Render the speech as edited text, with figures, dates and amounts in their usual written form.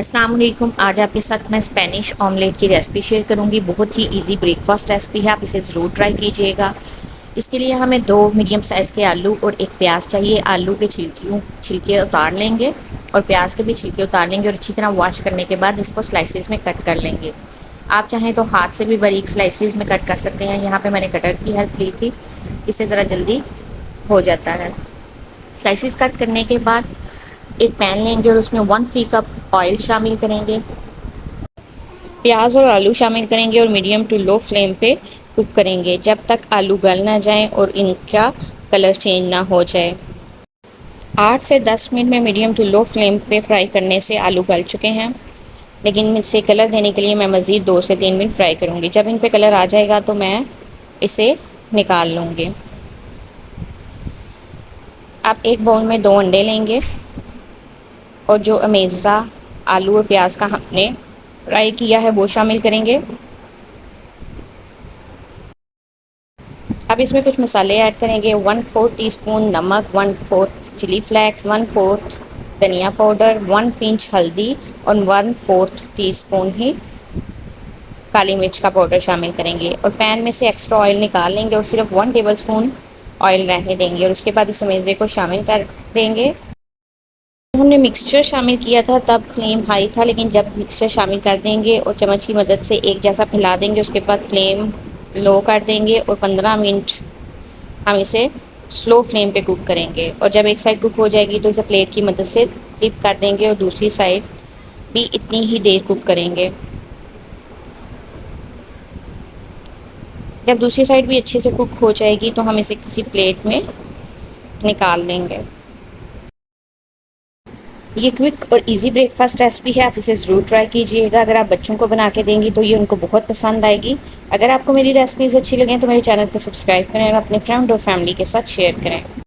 अस्सलाम वालेकुम। आज आपके साथ मैं स्पेनिश ऑमलेट की रेसिपी शेयर करूंगी। बहुत ही इजी ब्रेकफास्ट रेसिपी है, आप इसे ज़रूर ट्राई कीजिएगा। इसके लिए हमें 2 मीडियम साइज़ के आलू और एक प्याज चाहिए। आलू के छिलके उतार लेंगे और प्याज के भी छिलके उतार लेंगे और अच्छी तरह वॉश करने के बाद इसको स्लाइसेस में कट कर लेंगे। आप चाहें तो हाथ से भी बारीक स्लाइसेस में कट कर सकते हैं। यहाँ पे मैंने कटर की हेल्प ली थी, इससे ज़रा जल्दी हो जाता है। स्लाइसेस कट करने के बाद एक पैन लेंगे और उसमें 1/3 कप ऑयल शामिल करेंगे। प्याज और आलू शामिल करेंगे और मीडियम टू लो फ्लेम पे कुक करेंगे जब तक आलू गल ना जाए और इनका कलर चेंज ना हो जाए। 8 से 10 मिनट में मीडियम टू लो फ्लेम पे फ्राई करने से आलू गल चुके हैं, लेकिन इसे कलर देने के लिए मैं मज़ीद 2 से 3 मिनट फ्राई करूँगी। जब इन पे कलर आ जाएगा तो मैं इसे निकाल लूँगी। आप एक बाउल में 2 अंडे लेंगे और जो अमेज़ा आलू और प्याज का हमने फ्राई किया है वो शामिल करेंगे। अब इसमें कुछ मसाले ऐड करेंगे। 1/4 टीस्पून नमक, 1/4 चिली फ्लेक्स, 1/4 धनिया पाउडर, 1 पिंच हल्दी और 1/4 टीस्पून ही काली मिर्च का पाउडर शामिल करेंगे और पैन में से एक्स्ट्रा ऑयल निकाल लेंगे और सिर्फ 1 टेबलस्पून ऑयल रहने देंगे और उसके बाद इस मेज़े को शामिल कर देंगे। हमने मिक्सचर शामिल किया था तब फ्लेम हाई था, लेकिन जब मिक्सचर शामिल कर देंगे और चम्मच की मदद से एक जैसा फैला देंगे उसके बाद फ्लेम लो कर देंगे और 15 मिनट हम इसे स्लो फ्लेम पे कुक करेंगे। और जब एक साइड कुक हो जाएगी तो इसे प्लेट की मदद से फ्लिप कर देंगे और दूसरी साइड भी इतनी ही देर कुक करेंगे। जब दूसरी साइड भी अच्छे से कुक हो जाएगी तो हम इसे किसी प्लेट में निकाल लेंगे। ये क्विक और इजी ब्रेकफास्ट रेसिपी है, आप इसे ज़रूर ट्राई कीजिएगा। अगर आप बच्चों को बना के देंगी तो ये उनको बहुत पसंद आएगी। अगर आपको मेरी रेसिपीज़ अच्छी लगें तो मेरे चैनल को सब्सक्राइब करें और अपने फ्रेंड और फैमिली के साथ शेयर करें।